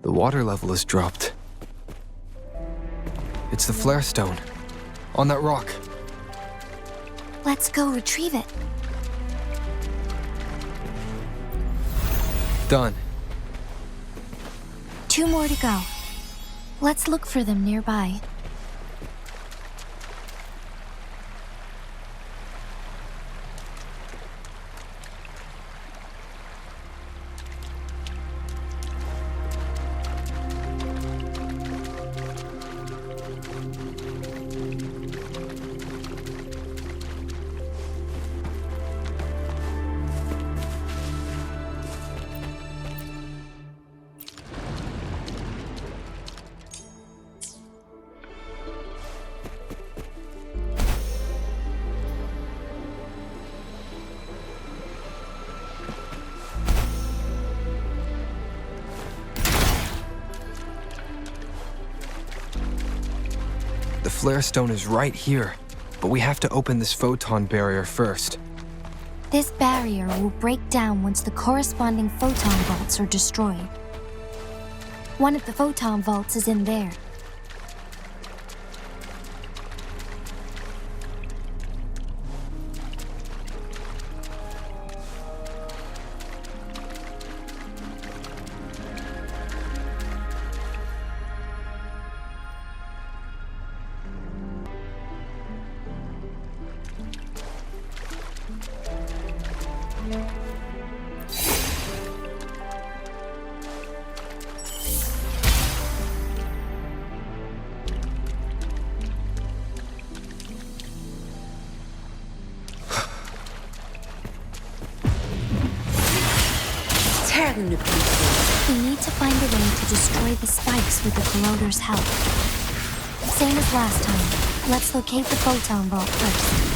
The water level has dropped. It's the flare stone. On that rock. Let's go retrieve it. Done. 2 more to go. Let's look for them nearby. The flare stone is right here, but we have to open this photon barrier first. This barrier will break down once the corresponding photon vaults are destroyed. One of the photon vaults is in there. We need to find a way to destroy the spikes with the corroder's help. Same as last time. Let's locate the photon vault first.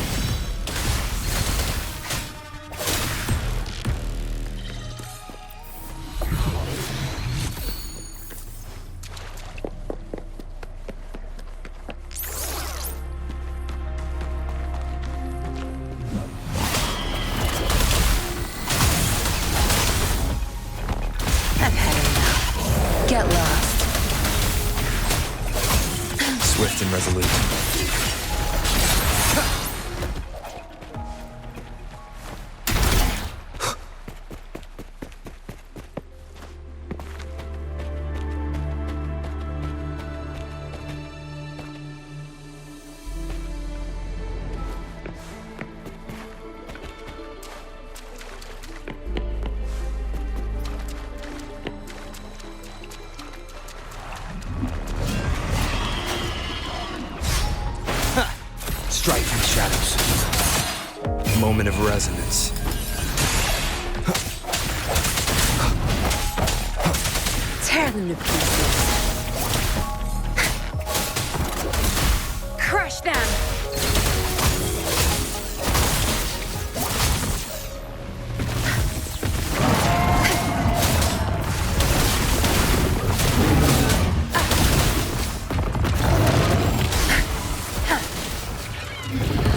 Get lost. Swift and resolute. Strike from the shadows. Moment of resonance. Tear them to pieces. Crush them!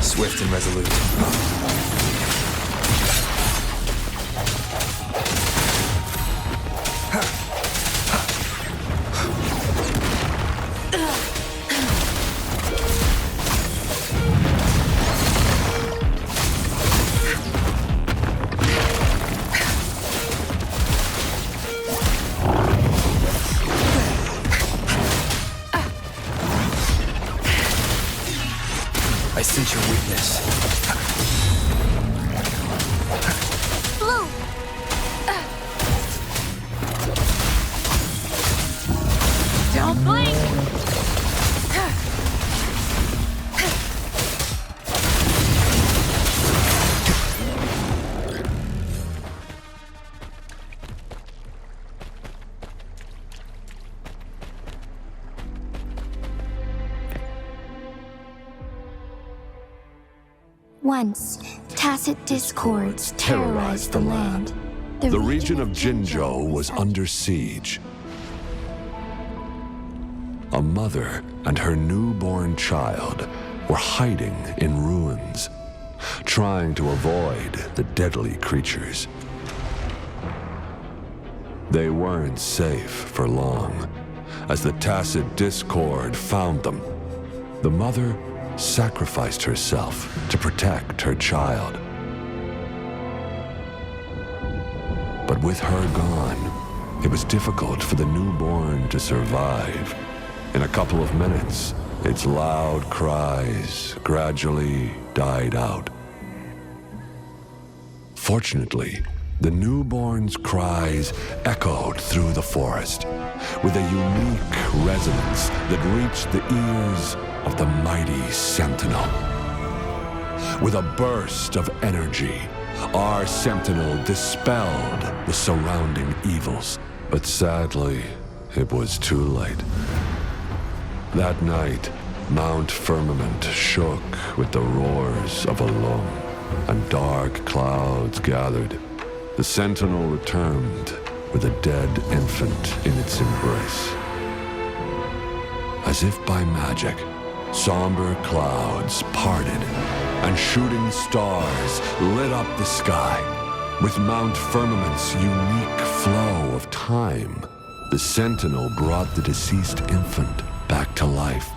Swift and resolute. I sense your weakness. Blue! Don't blink! Once, tacit discords terrorized the land. The region of Jinzhou was under siege. A mother and her newborn child were hiding in ruins, trying to avoid the deadly creatures. they weren't safe for long, as the tacit discord found them. The mother sacrificed herself to protect her child. But with her gone, it was difficult for the newborn to survive. In a couple of minutes, its loud cries gradually died out. Fortunately, the newborn's cries echoed through the forest with a unique resonance that reached the ears of the mighty sentinel. With a burst of energy, our sentinel dispelled the surrounding evils, but sadly, it was too late. That night, Mount Firmament shook with the roars of a loam, and dark clouds gathered. The sentinel returned with a dead infant in its embrace. As if by magic, somber clouds parted, and shooting stars lit up the sky. With Mount Firmament's unique flow of time, the sentinel brought the deceased infant back to life.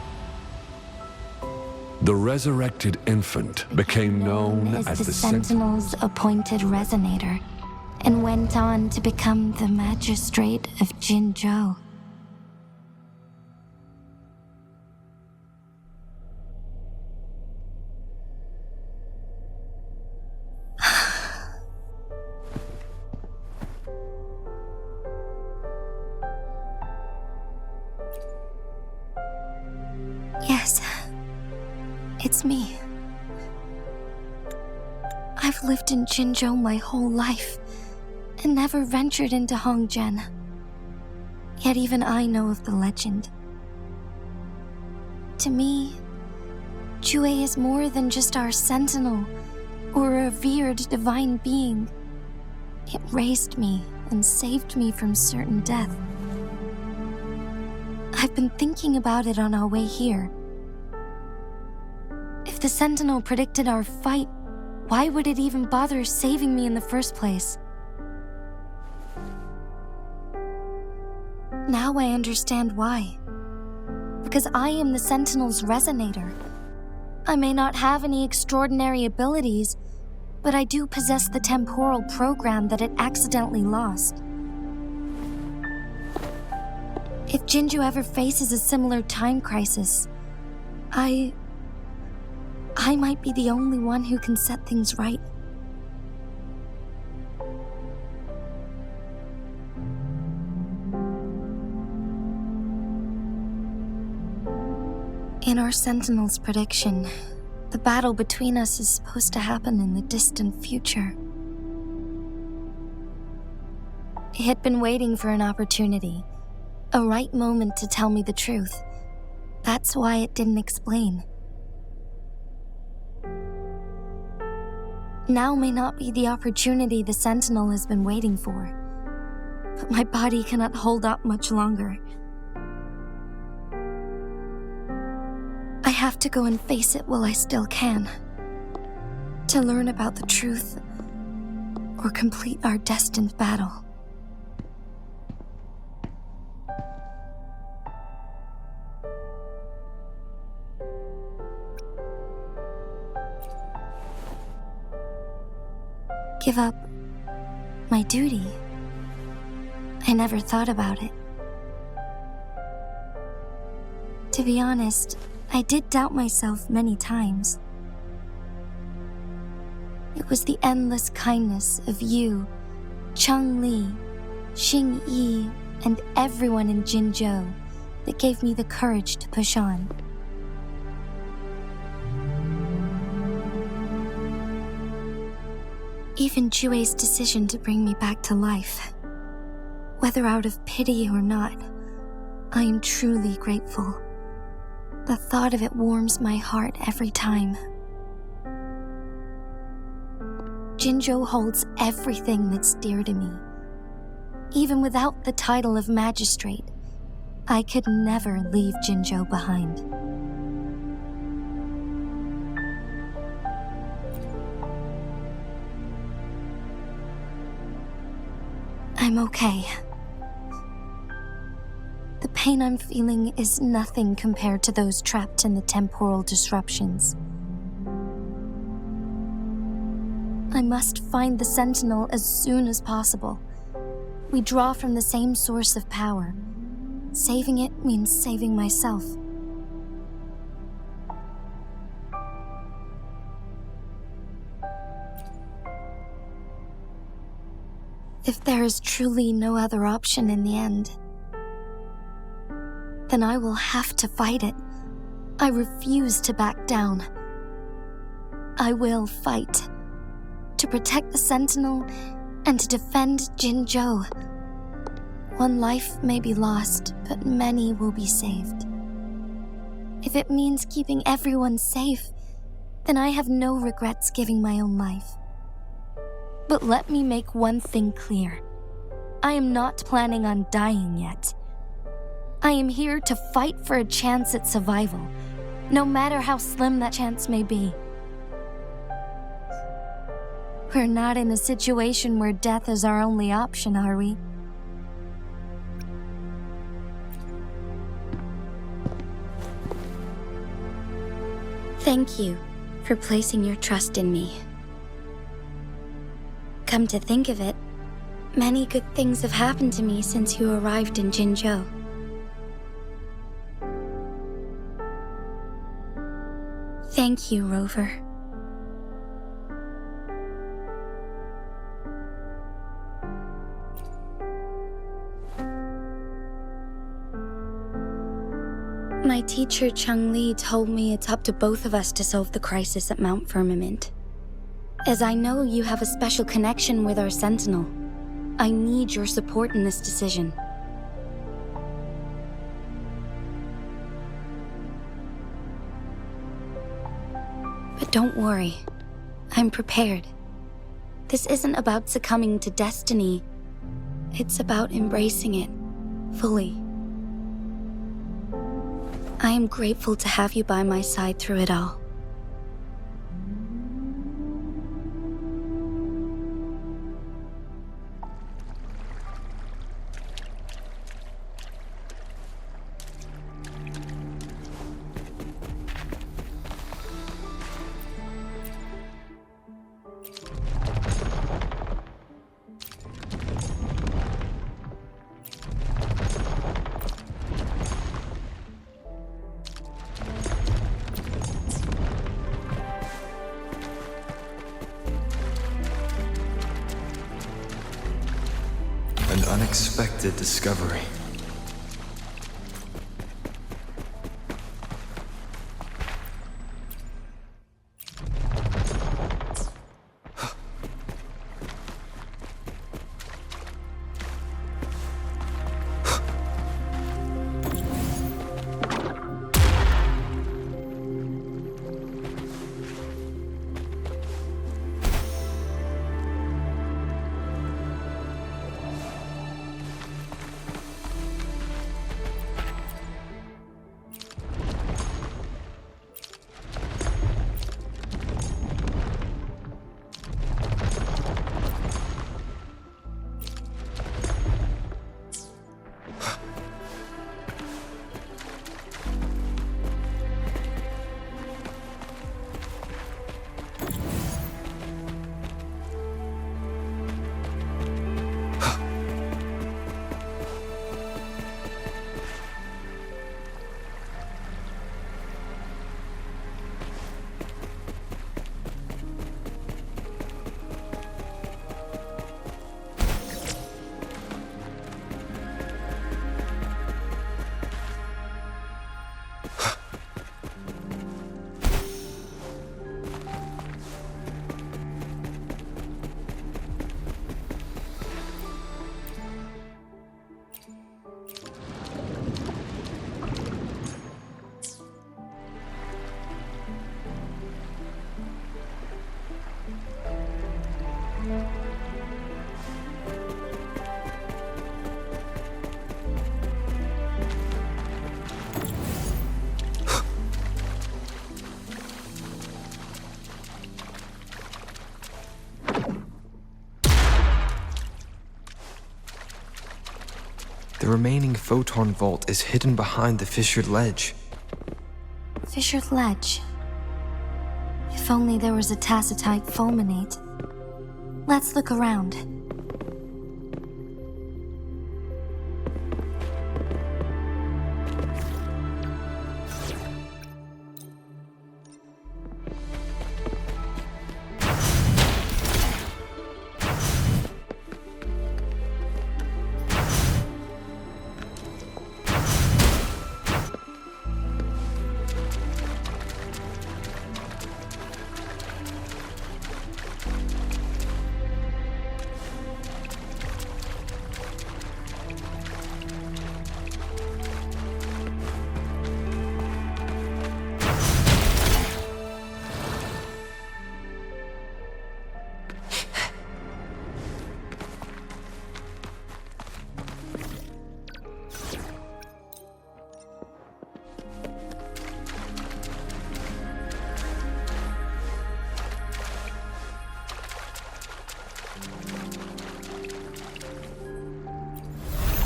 The resurrected infant became known as the Sentinel's appointed resonator, and went on to become the magistrate of Jinzhou. Yes, it's me. I've lived in Jinzhou my whole life, and never ventured into Hongzhen. Yet even I know of the legend. To me, Jue is more than just our sentinel, or a revered divine being. It raised me and saved me from certain death. I've been thinking about it on our way here. If the sentinel predicted our fight, why would it even bother saving me in the first place? Now I understand why. Because I am the Sentinel's resonator. I may not have any extraordinary abilities, but I do possess the temporal program that it accidentally lost. If Jinzhou ever faces a similar time crisis, I might be the only one who can set things right. In our Sentinel's prediction, the battle between us is supposed to happen in the distant future. It had been waiting for an opportunity, a right moment to tell me the truth. That's why it didn't explain. Now may not be the opportunity the Sentinel has been waiting for, but my body cannot hold up much longer. I have to go and face it while I still can, to learn about the truth or complete our destined battle. Give up my duty? I never thought about it. To be honest, I did doubt myself many times. It was the endless kindness of you, Cheng Li, Xing Yi, and everyone in Jinzhou that gave me the courage to push on. Even Jue's decision to bring me back to life, whether out of pity or not, I am truly grateful. The thought of it warms my heart every time. Jinzhou holds everything that's dear to me. Even without the title of magistrate, I could never leave Jinzhou behind. I'm okay. The pain I'm feeling is nothing compared to those trapped in the temporal disruptions. I must find the Sentinel as soon as possible. We draw from the same source of power. Saving it means saving myself. If there is truly no other option in the end, then I will have to fight it. I refuse to back down. I will fight. To protect the Sentinel and to defend Jinzhou. One life may be lost, but many will be saved. If it means keeping everyone safe, then I have no regrets giving my own life. But let me make one thing clear. I am not planning on dying yet. I am here to fight for a chance at survival, no matter how slim that chance may be. We're not in a situation where death is our only option, are we? Thank you for placing your trust in me. Come to think of it, many good things have happened to me since you arrived in Jinzhou. Thank you, Rover. My teacher Cheng-Li told me it's up to both of us to solve the crisis at Mount Firmament. As I know you have a special connection with our Sentinel, I need your support in this decision. But don't worry, I'm prepared. This isn't about succumbing to destiny, it's about embracing it fully. I am grateful to have you by my side through it all. An unexpected discovery. The remaining photon vault is hidden behind the fissured ledge. Fissured ledge. If only there was a tacitite fulminate. Let's look around.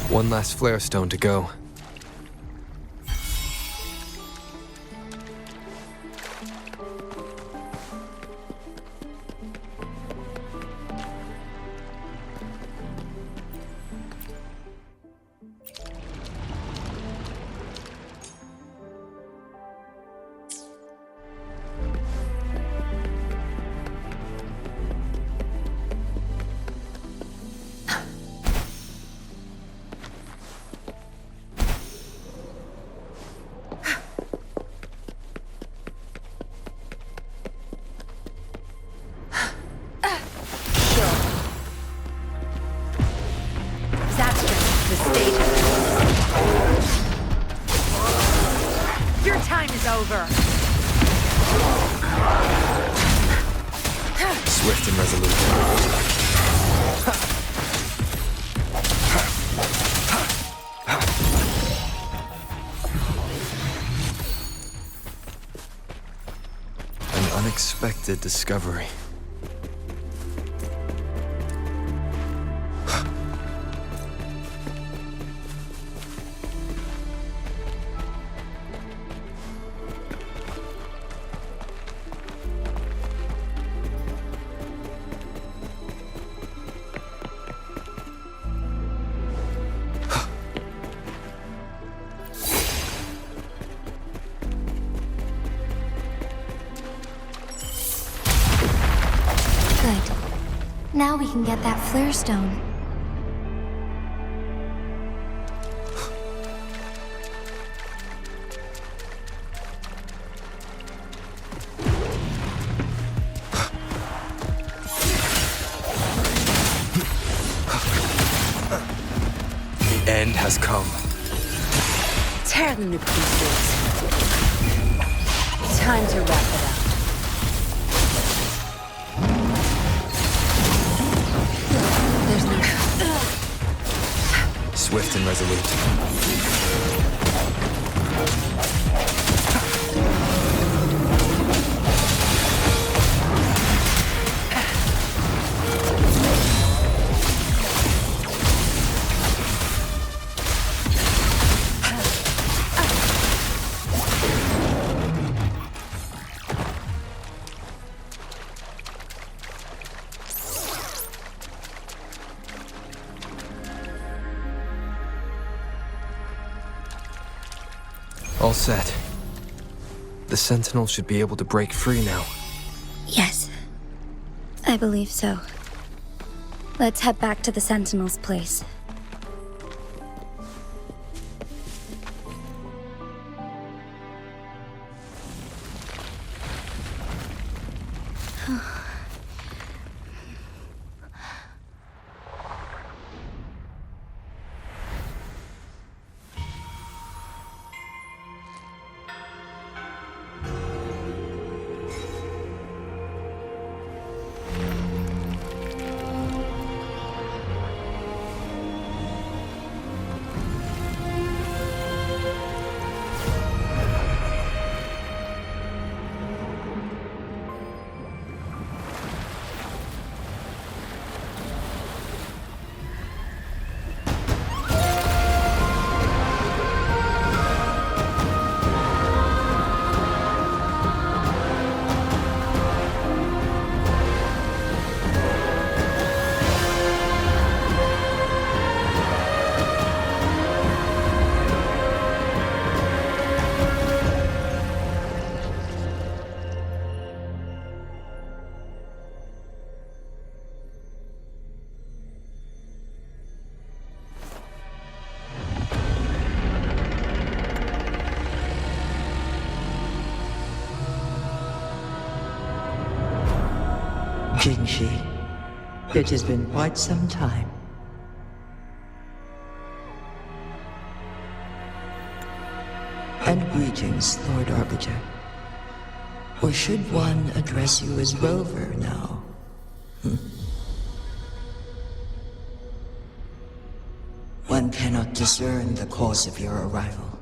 One last flare stone to go. Your time is over. Swift and resolute. An unexpected discovery. Now we can get that flare stone. The end has come. Tear them to pieces. Time to wrap it up. Swift and resolute. All set. The Sentinel should be able to break free now. Yes, I believe so. Let's head back to the Sentinel's place. Jinshi, it has been quite some time. And greetings, Lord Arbiter. Or should one address you as Rover now? One cannot discern the cause of your arrival.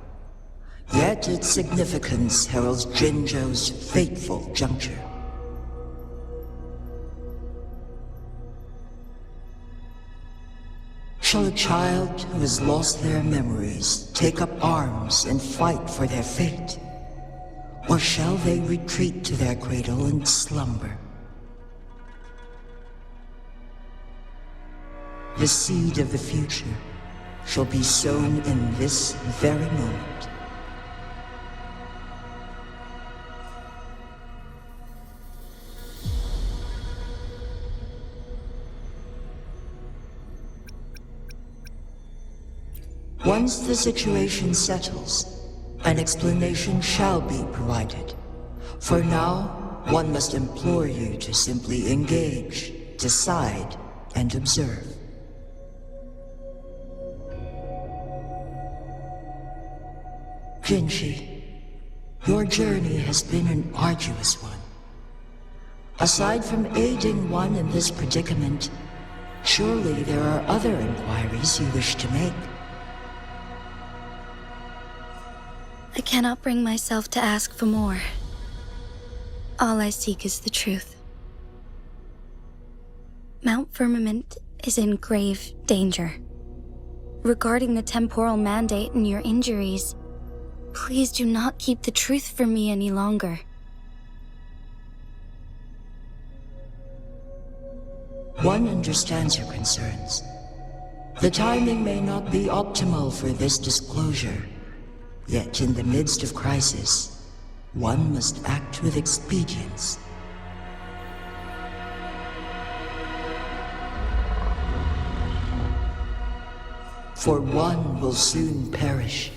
Yet its significance heralds Jinzhou's fateful juncture. Shall a child who has lost their memories take up arms and fight for their fate? Or shall they retreat to their cradle and slumber? The seed of the future shall be sown in this very moment. Once the situation settles, an explanation shall be provided. For now, one must implore you to simply engage, decide, and observe. Jinshi, your journey has been an arduous one. Aside from aiding one in this predicament, surely there are other inquiries you wish to make. I cannot bring myself to ask for more. All I seek is the truth. Mount Firmament is in grave danger. Regarding the temporal mandate and your injuries, please do not keep the truth from me any longer. One understands your concerns. The timing may not be optimal for this disclosure. Yet in the midst of crisis, one must act with expedience. For one will soon perish.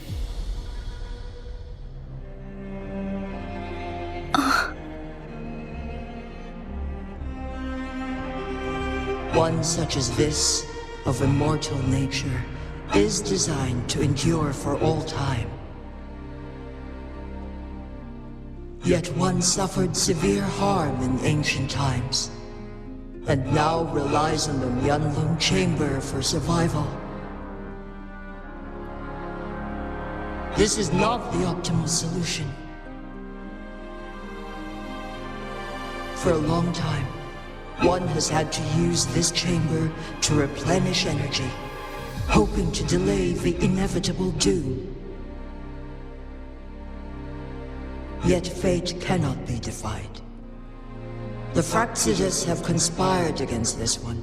One such as this, of immortal nature, is designed to endure for all time. Yet one suffered severe harm in ancient times, and now relies on the Myanlong chamber for survival. This is not the optimal solution. For a long time, one has had to use this chamber to replenish energy, hoping to delay the inevitable doom. Yet fate cannot be defied. The Fraxidus have conspired against this one.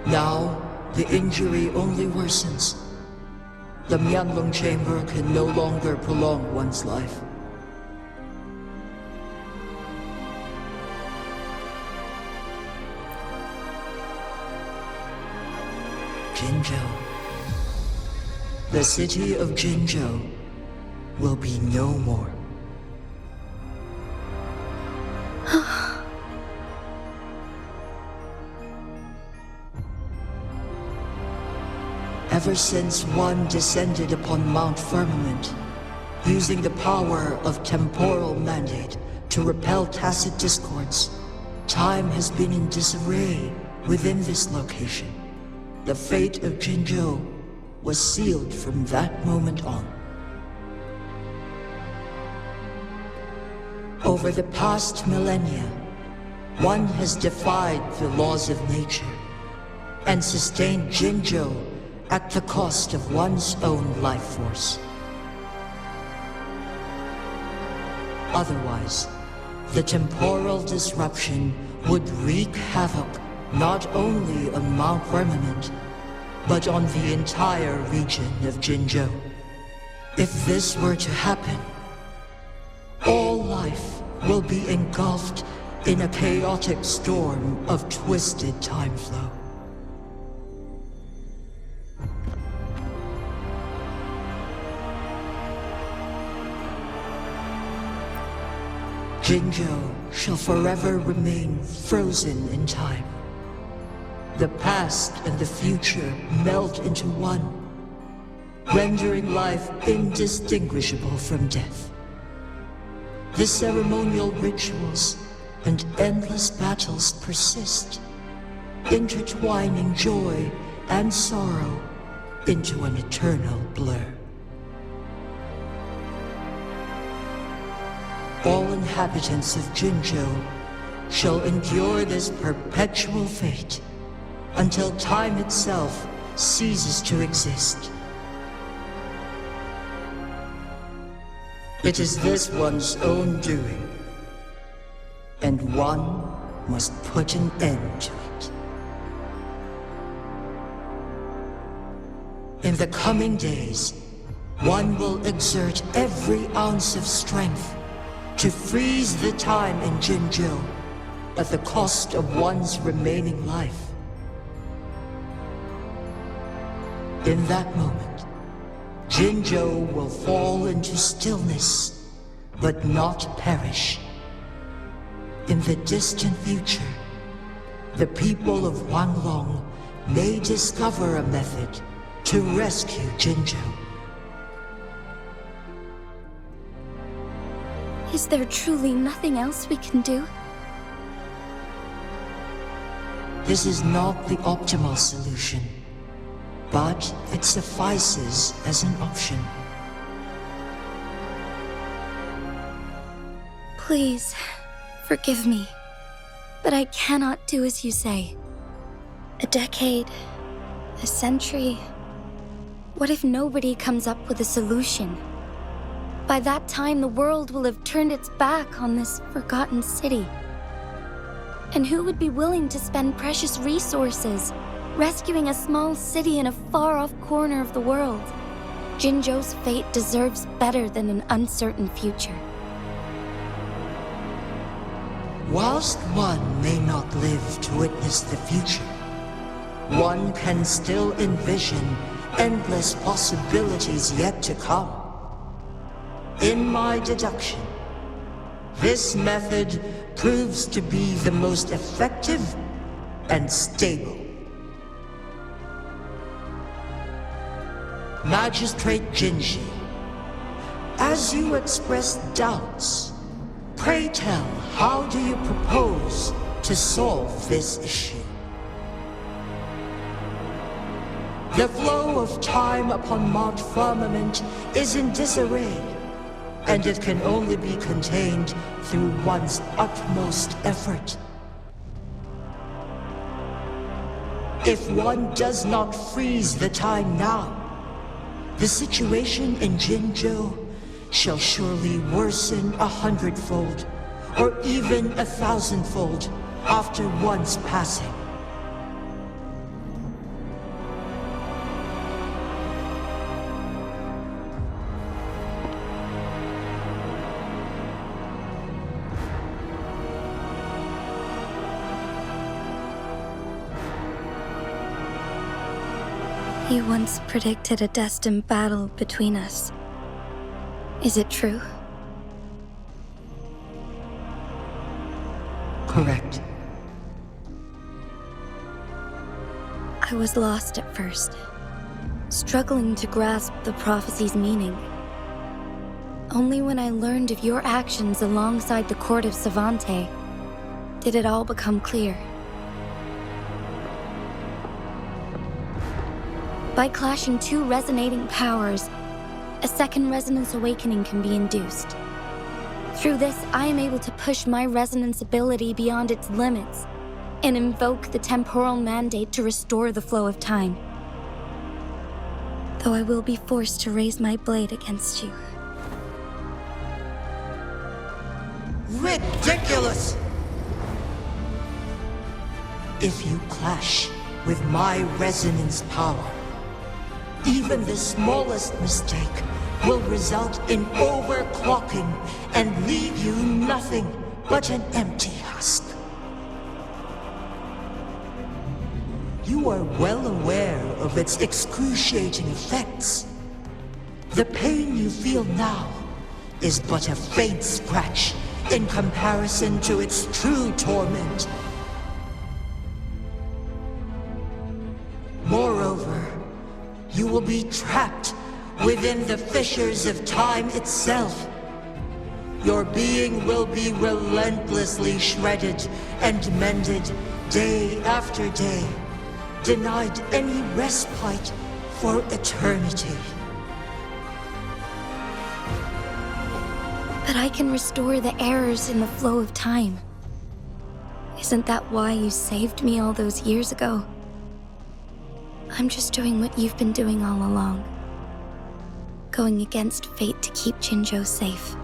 Now, the injury only worsens. The Myanlong chamber can no longer prolong one's life. Jinzhou. The city of Jinzhou will be no more. Ever since one descended upon Mount Firmament, using the power of temporal mandate to repel tacit discords, time has been in disarray within this location. The fate of Jinzhou was sealed from that moment on. Over the past millennia, one has defied the laws of nature and sustained Jinzhou at the cost of one's own life force. Otherwise, the temporal disruption would wreak havoc not only on Mount Firmament, but on the entire region of Jinzhou. If this were to happen, all life will be engulfed in a chaotic storm of twisted time flow. Jinjo shall forever remain frozen in time. The past and the future melt into one, rendering life indistinguishable from death. The ceremonial rituals and endless battles persist, intertwining joy and sorrow into an eternal blur. All inhabitants of Jinjo shall endure this perpetual fate until time itself ceases to exist. It is this one's own doing, and one must put an end to it. In the coming days, one will exert every ounce of strength to freeze the time in Jinjo at the cost of one's remaining life. In that moment, Jinjo will fall into stillness, but not perish. In the distant future, the people of Wanglong may discover a method to rescue Jinjo. Is there truly nothing else we can do? This is not the optimal solution, but it suffices as an option. Please, forgive me, but I cannot do as you say. A decade, a century. What if nobody comes up with a solution? By that time, the world will have turned its back on this forgotten city. And who would be willing to spend precious resources rescuing a small city in a far-off corner of the world? Jinjo's fate deserves better than an uncertain future. Whilst one may not live to witness the future, one can still envision endless possibilities yet to come. In my deduction, this method proves to be the most effective and stable. Magistrate Jinshi, as you express doubts, pray tell, how do you propose to solve this issue? The flow of time upon Mount Firmament is in disarray, and it can only be contained through one's utmost effort. If one does not freeze the time now, the situation in Jinjo shall surely worsen 100-fold, or even 1,000-fold, after one's passing. You once predicted a destined battle between us. Is it true? Correct. I was lost at first, struggling to grasp the prophecy's meaning. Only when I learned of your actions alongside the court of Savante did it all become clear. By clashing two resonating powers, a second resonance awakening can be induced. Through this, I am able to push my resonance ability beyond its limits and invoke the temporal mandate to restore the flow of time. Though I will be forced to raise my blade against you. Ridiculous! If you clash with my resonance power, even the smallest mistake will result in overclocking and leave you nothing but an empty husk. You are well aware of its excruciating effects. The pain you feel now is but a faint scratch in comparison to its true torment. Moreover, you will be trapped within the fissures of time itself. Your being will be relentlessly shredded and mended day after day, denied any respite for eternity. But I can restore the errors in the flow of time. Isn't that why you saved me all those years ago? I'm just doing what you've been doing all along. Going against fate to keep Jinzhou safe.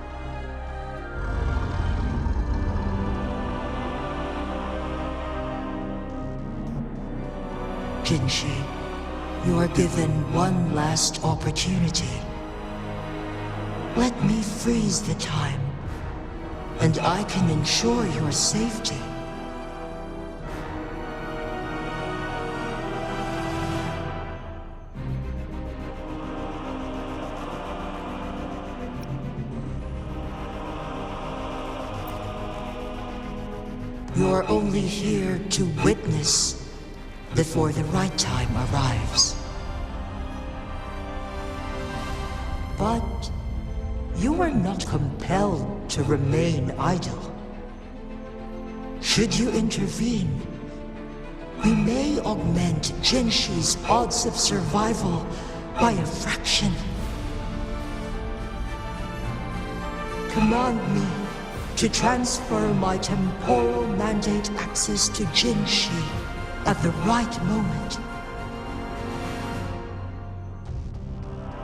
Jinshi, you are given one last opportunity. Let me freeze the time, and I can ensure your safety. You're only here to witness before the right time arrives. But you are not compelled to remain idle. Should you intervene, we may augment Jinshi's odds of survival by a fraction. Command me to transfer my temporal mandate access to Jinshi at the right moment.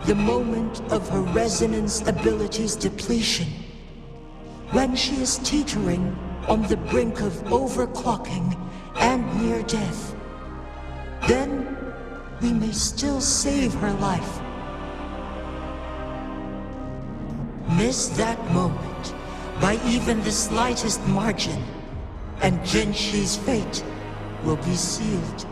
The moment of her resonance ability's depletion, when she is teetering on the brink of overclocking and near death. Then we may still save her life. Miss that moment by even the slightest margin, and Jinshi's fate will be sealed.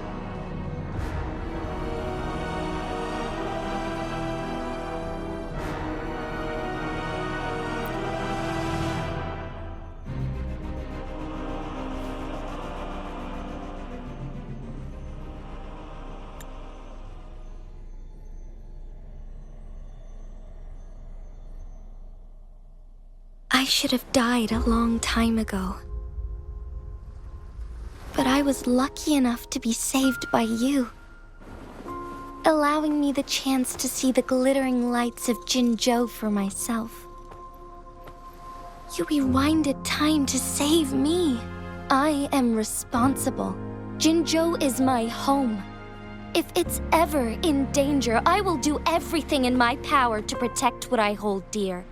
I should have died a long time ago. But I was lucky enough to be saved by you, allowing me the chance to see the glittering lights of Jinzhou for myself. You rewinded time to save me. I am responsible. Jinzhou is my home. If it's ever in danger, I will do everything in my power to protect what I hold dear,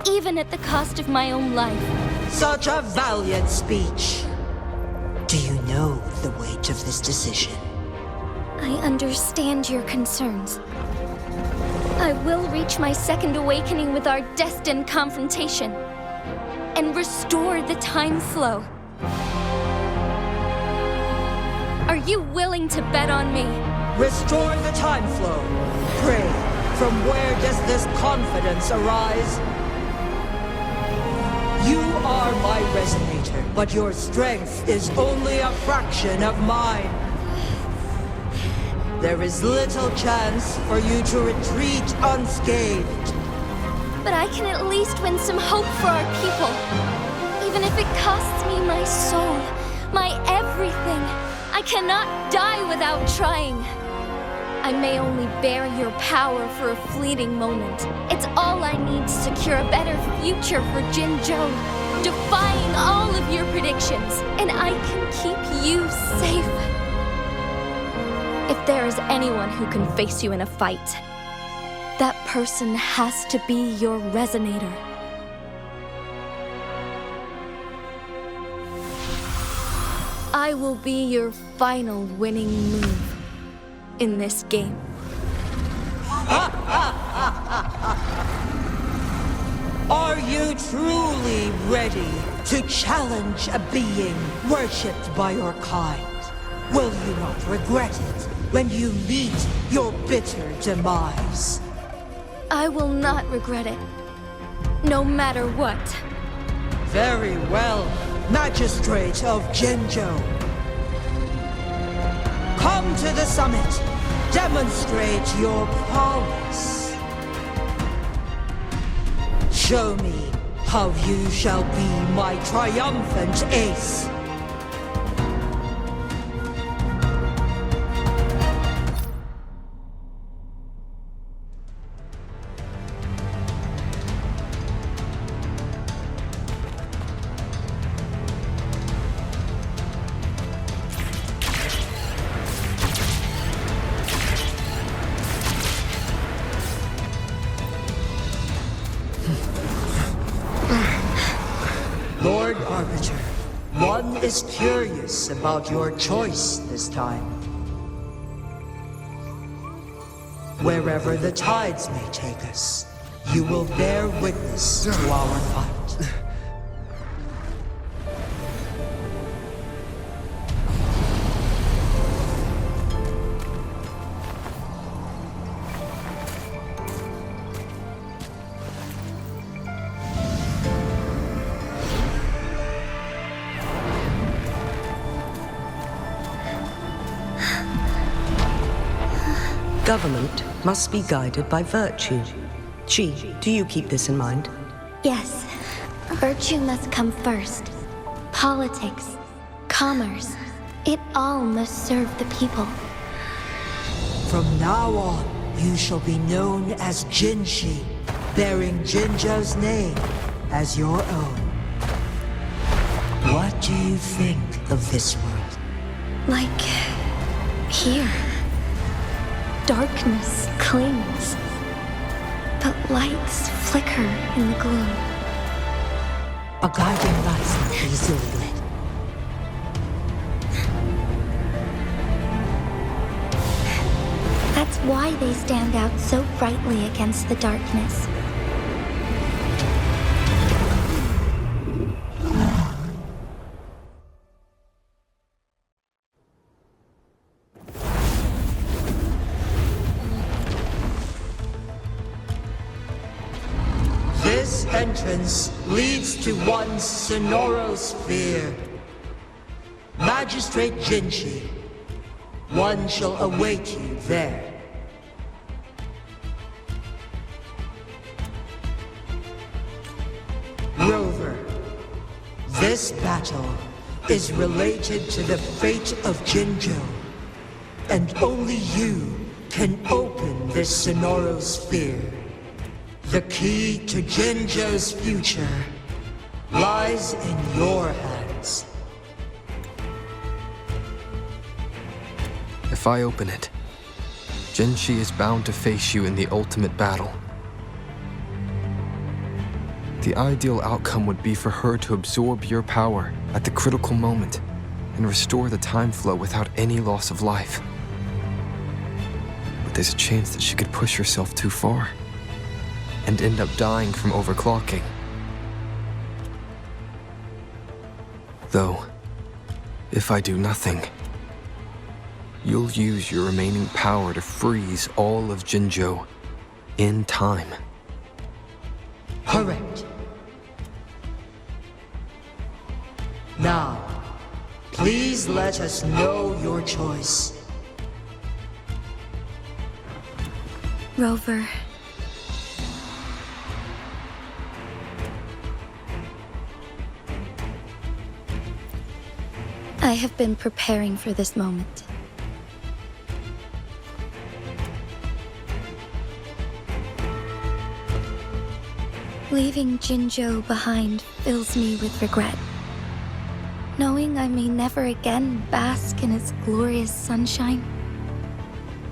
even at the cost of my own life. Such a valiant speech. Do you know the weight of this decision? I understand your concerns. I will reach my second awakening with our destined confrontation and restore the time flow. Are you willing to bet on me? Restore the time flow. Pray, from where does this confidence arise? You are my resonator, but your strength is only a fraction of mine. There is little chance for you to retreat unscathed. But I can at least win some hope for our people. Even if it costs me my soul, my everything, I cannot die without trying. I may only bear your power for a fleeting moment. It's all I need to secure a better future for Jinzhou, defying all of your predictions, and I can keep you safe. If there is anyone who can face you in a fight, that person has to be your resonator. I will be your final winning move in this game. Are you truly ready to challenge a being worshipped by your kind? Will you not regret it when you meet your bitter demise? I will not regret it, no matter what. Very well, Magistrate of Jinzhou. Come to the summit. Demonstrate your prowess. Show me how you shall be my triumphant ace. Lord Arbiter, one is curious about your choice this time. Wherever the tides may take us, you will bear witness to our fight. Government must be guided by virtue. Chi, do you keep this in mind? Yes, virtue must come first. Politics, commerce, it all must serve the people. From now on, you shall be known as Jinshi, bearing Jinzhou's name as your own. What do you think of this world? Like here. Darkness clings, but lights flicker in the gloom. A guiding light not easily lit. That's why they stand out so brightly against the darkness. This entrance leads to one sonoro sphere. Magistrate Jinshi, one shall await you there. Rover, this battle is related to the fate of Jinzhou, and only you can open this sonoro sphere. The key to Jinzhou's future lies in your hands. If I open it, Jinshi is bound to face you in the ultimate battle. The ideal outcome would be for her to absorb your power at the critical moment and restore the time flow without any loss of life. But there's a chance that she could push herself too far and end up dying from overclocking. Though, if I do nothing, you'll use your remaining power to freeze all of Jinzhou in time. Correct. Now, please let us know your choice. Rover. I have been preparing for this moment. Leaving Jinzhou behind fills me with regret. Knowing I may never again bask in its glorious sunshine,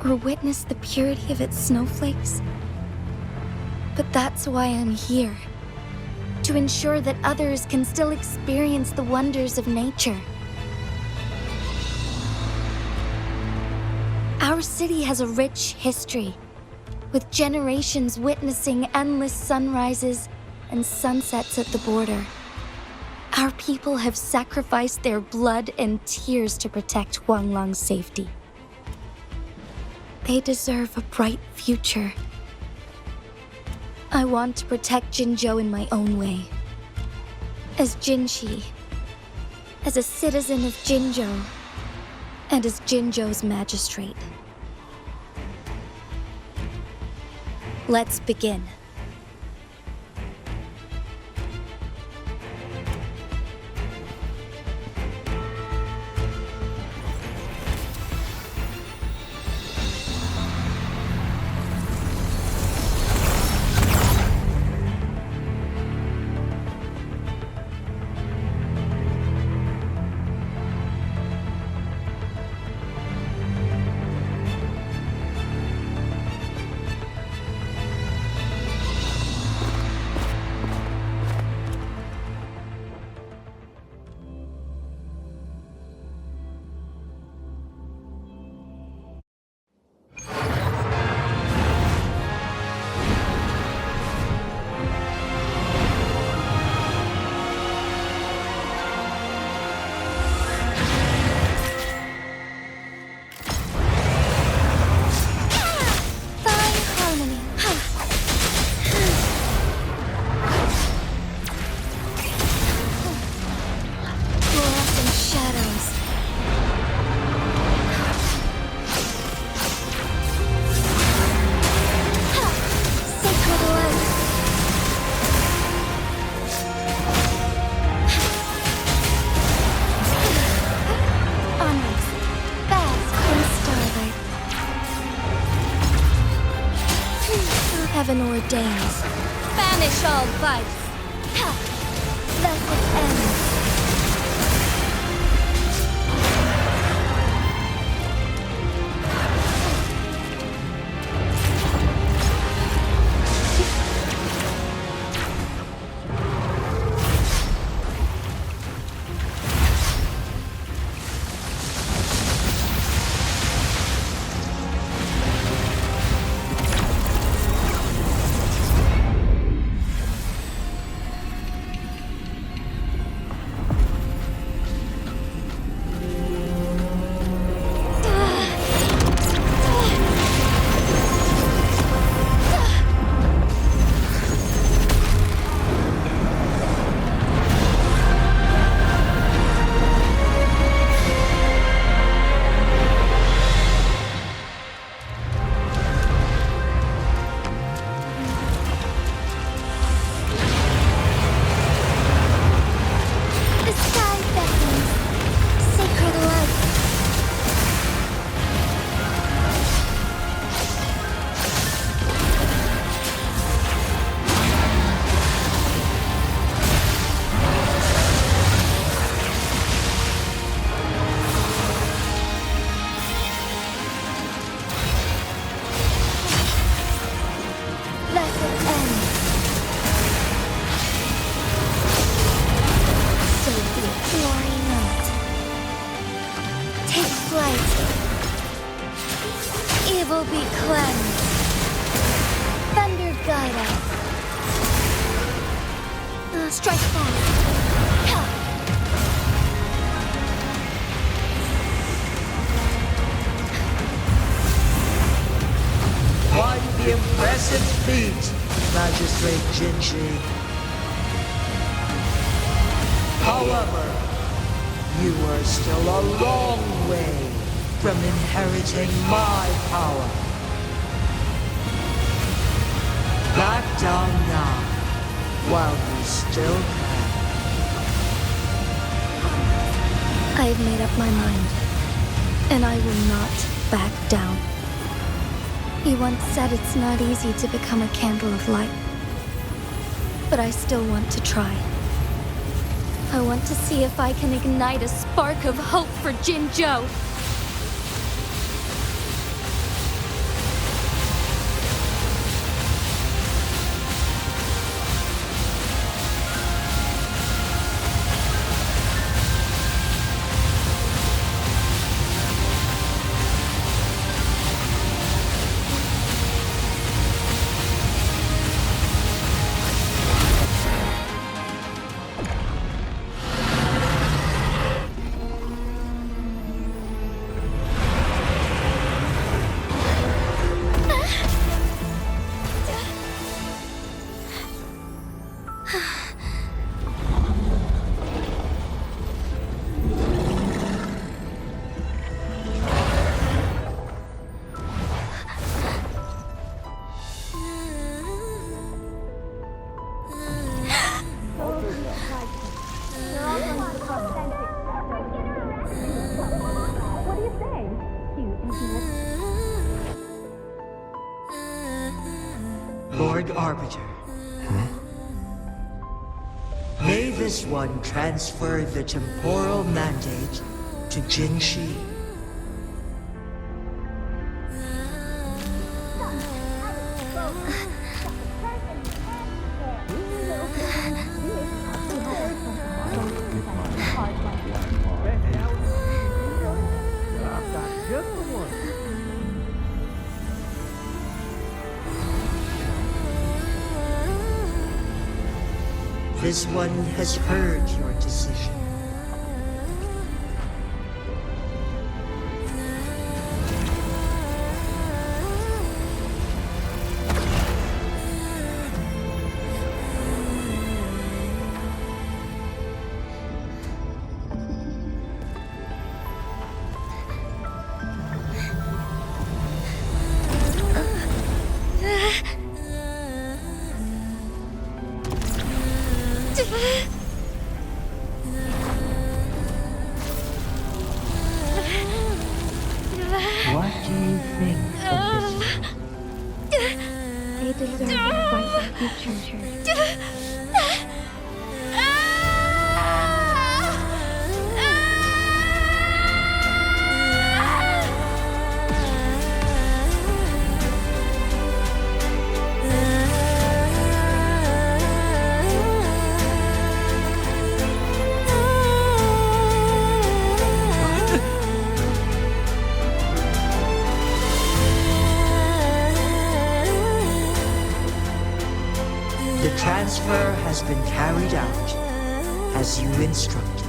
or witness the purity of its snowflakes. But that's why I'm here. To ensure that others can still experience the wonders of nature. Our city has a rich history, with generations witnessing endless sunrises and sunsets at the border. Our people have sacrificed their blood and tears to protect Huanglang's safety. They deserve a bright future. I want to protect Jinzhou in my own way. as Jinshi, as a citizen of Jinzhou, and as Jinzhou's magistrate. Let's begin. Heaven ordains. Banish all vice. Ha! Thus it ends. Evil be cleansed. Thunder guide us. Strike fast. Quite the impressive feat, Magistrate Jinshi. However, you are still a long way from inheriting my power. Back down now, while you still can. I have made up my mind, and I will not back down. He once said it's not easy to become a candle of light, but I still want to try. I want to see if I can ignite a spark of hope for Jinzhou. Lord Arbiter. May this one transfer the temporal mandate to Jinshi. This one has heard your decision. What do you think of this? They deserve a brighter future. The transfer has been carried out as you instructed.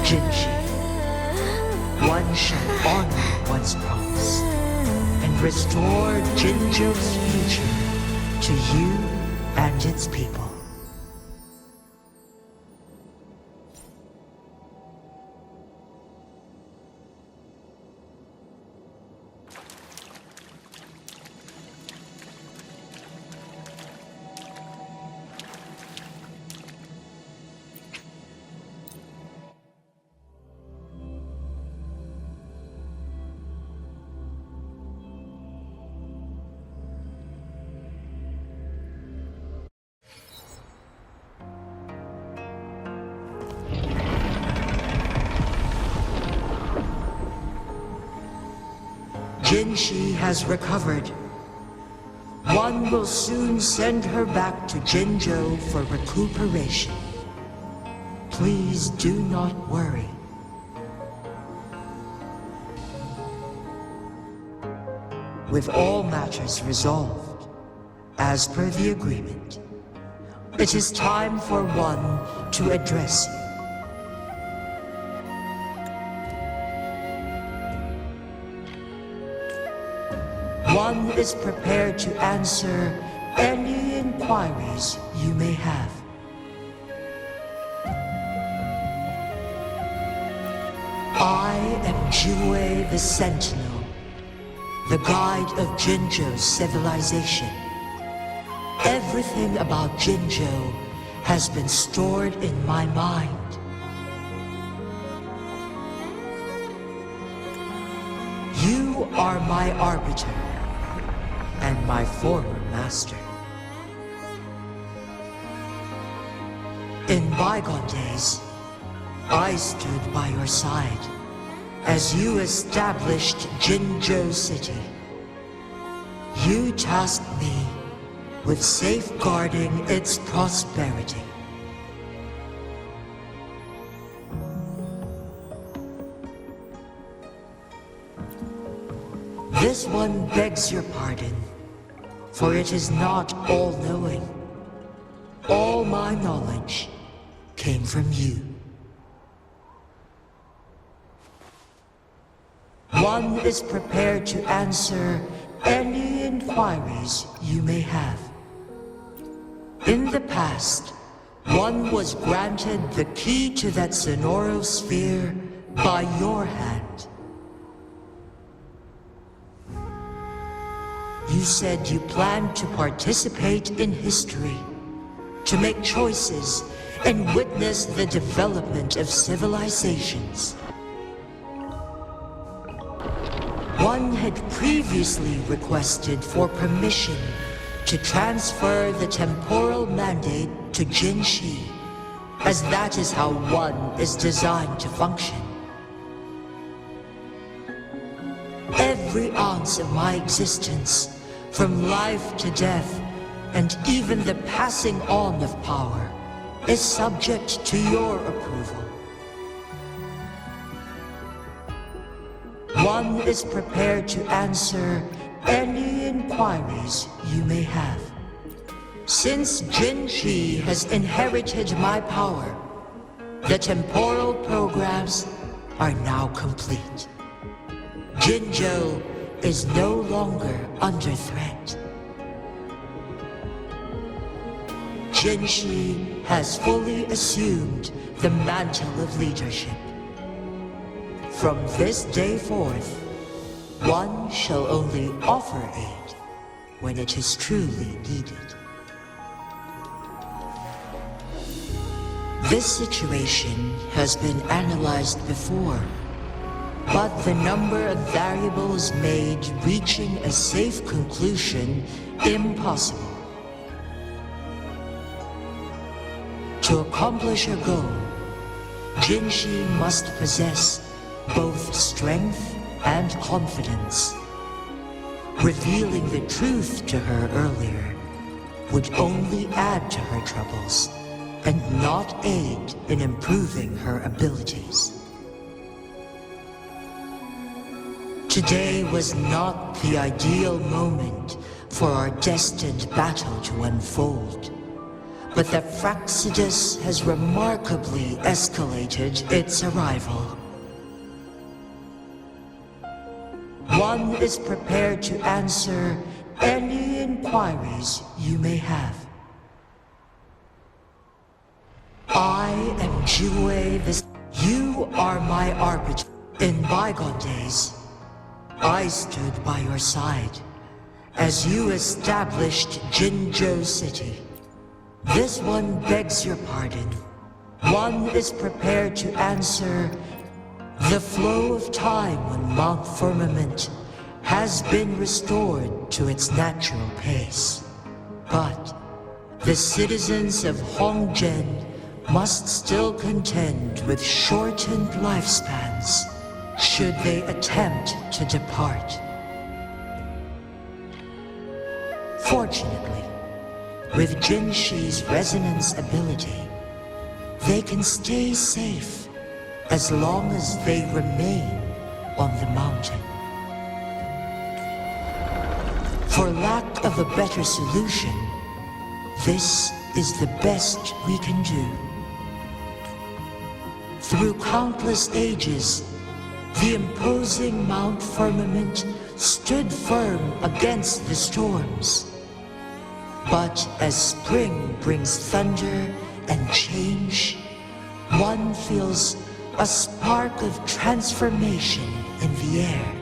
Jinshi, one shall honor one's promise and restore Jinjo's future to you and its people. Jinshi has recovered. One will soon send her back to Jinjo for recuperation. Please do not worry. With all matters resolved, as per the agreement, it is time for one to address you. One is prepared to answer any inquiries you may have. I am WuWa the Sentinel, the guide of Jinjo's civilization. Everything about Jinjo has been stored in my mind. You are my arbiter and my former master. In bygone days, I stood by your side as you established Jinjo City. You tasked me with safeguarding its prosperity. This one begs your pardon, for it is not all-knowing. All my knowledge came from you. One is prepared to answer any inquiries you may have. In the past, one was granted the key to that Sonorosphere by your hand. You said you planned to participate in history, to make choices and witness the development of civilizations. One had previously requested for permission to transfer the temporal mandate to Jinshi, as that is how one is designed to function. Every ounce of my existence, from life to death, and even the passing on of power, is subject to your approval. One is prepared to answer any inquiries you may have. Since Jinshi has inherited my power, the temporal programs are now complete. Jinzhou is no longer under threat. Jinshi has fully assumed the mantle of leadership. From this day forth, one shall only offer aid when it is truly needed. This situation has been analyzed before, but the number of variables made reaching a safe conclusion impossible. To accomplish her goal, Jinshi must possess both strength and confidence. Revealing the truth to her earlier would only add to her troubles and not aid in improving her abilities. Today was not the ideal moment for our destined battle to unfold, but the Fraxidus has remarkably escalated its arrival. One is prepared to answer any inquiries you may have. I am WuWa this. You are my arbiter. In bygone days, I stood by your side as you established Jinzhou City. This one begs your pardon. One is prepared to answer the flow of time when Mount Firmament has been restored to its natural pace. But the citizens of Hongzhen must still contend with shortened lifespans should they attempt to depart. Fortunately, with Jinshi's resonance ability, they can stay safe as long as they remain on the mountain. For lack of a better solution, this is the best we can do. Through countless ages, the imposing Mount Firmament stood firm against the storms. But as spring brings thunder and change, one feels a spark of transformation in the air.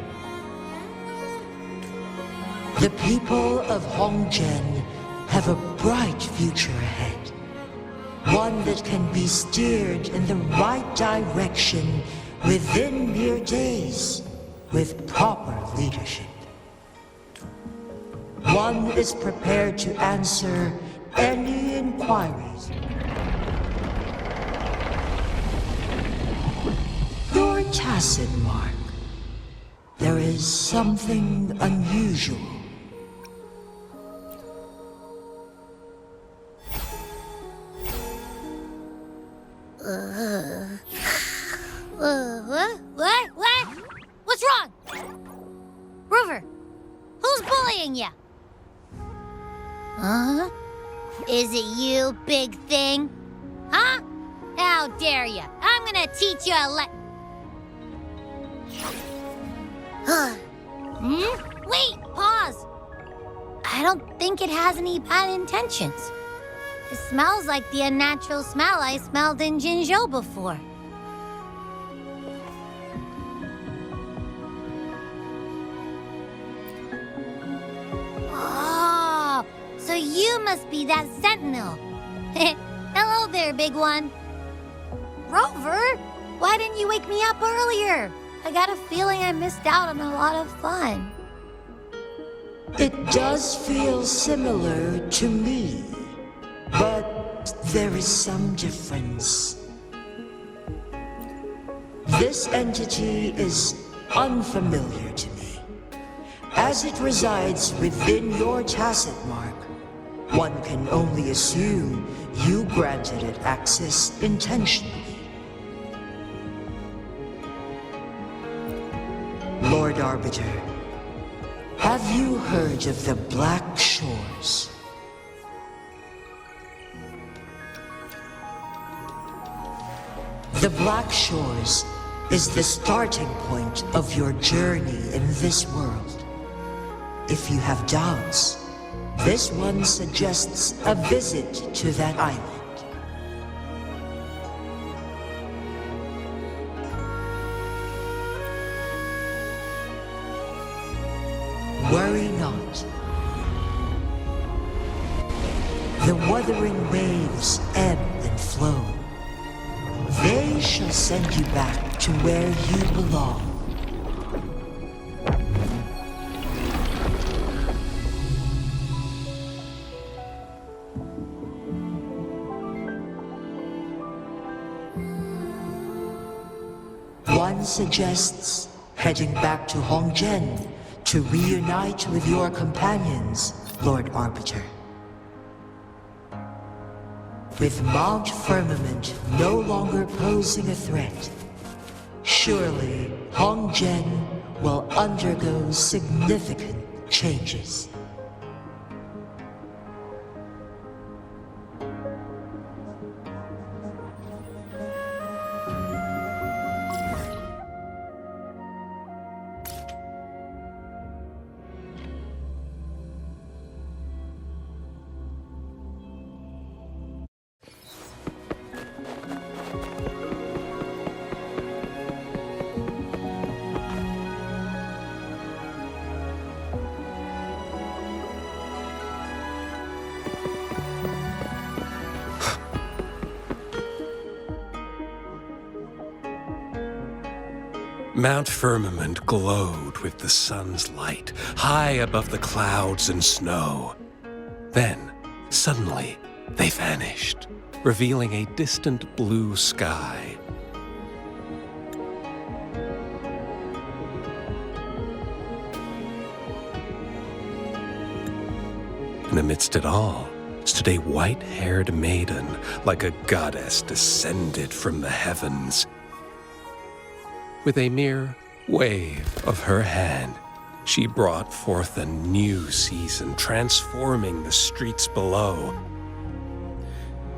The people of Hongzhen have a bright future ahead. One that can be steered in the right direction within mere days with proper leadership. One is prepared to answer any inquiries. You're tacit, Mark. There is something unusual. What? What's wrong? Rover, who's bullying you? Huh? Is it you, big thing? Huh? How dare you? I'm gonna teach you a Wait, pause. I don't think it has any bad intentions. It smells like the unnatural smell I smelled in Jinzhou before. Oh, so you must be that sentinel. Hello there, big one. Rover, why didn't you wake me up earlier? I got a feeling I missed out on a lot of fun. It does feel similar to me, but there is some difference. This entity is unfamiliar to me. As it resides within your tacit mark, one can only assume you granted it access intentionally. Lord Arbiter, have you heard of the Black Shores? The Black Shores is the starting point of your journey in this world. If you have doubts, this one suggests a visit to that island. Worry not. The wuthering waves ebb and flow. They shall send you back to where you belong. One suggests heading back to Hongzhen to reunite with your companions, Lord Arbiter. With Mount Firmament no longer posing a threat, surely Hongzhen will undergo significant changes. Mount Firmament glowed with the sun's light, high above the clouds and snow. Then, suddenly, they vanished, revealing a distant blue sky. And amidst it all stood a white-haired maiden, like a goddess descended from the heavens. With a mere wave of her hand, she brought forth a new season, transforming the streets below.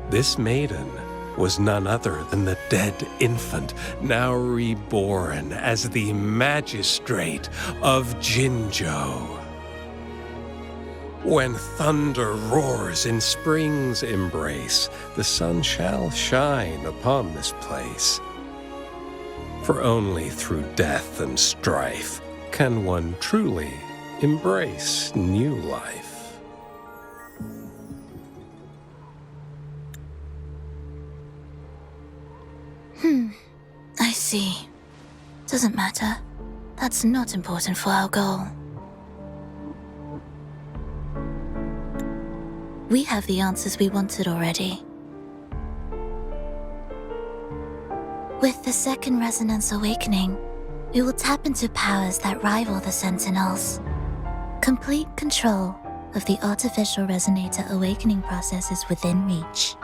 This maiden was none other than the dead infant, now reborn as the magistrate of Jinzhou. When thunder roars in spring's embrace, the sun shall shine upon this place. For only through death and strife can one truly embrace new life. I see. Doesn't matter. That's not important for our goal. We have the answers we wanted already. With the second resonance awakening, we will tap into powers that rival the Sentinels. Complete control of the artificial resonator awakening process is within reach.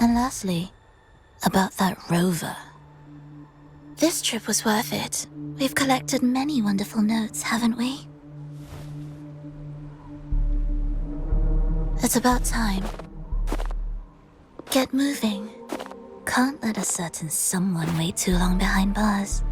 And lastly, about that rover. This trip was worth it. We've collected many wonderful notes, haven't we? It's about time. Get moving. Can't let a certain someone wait too long behind bars.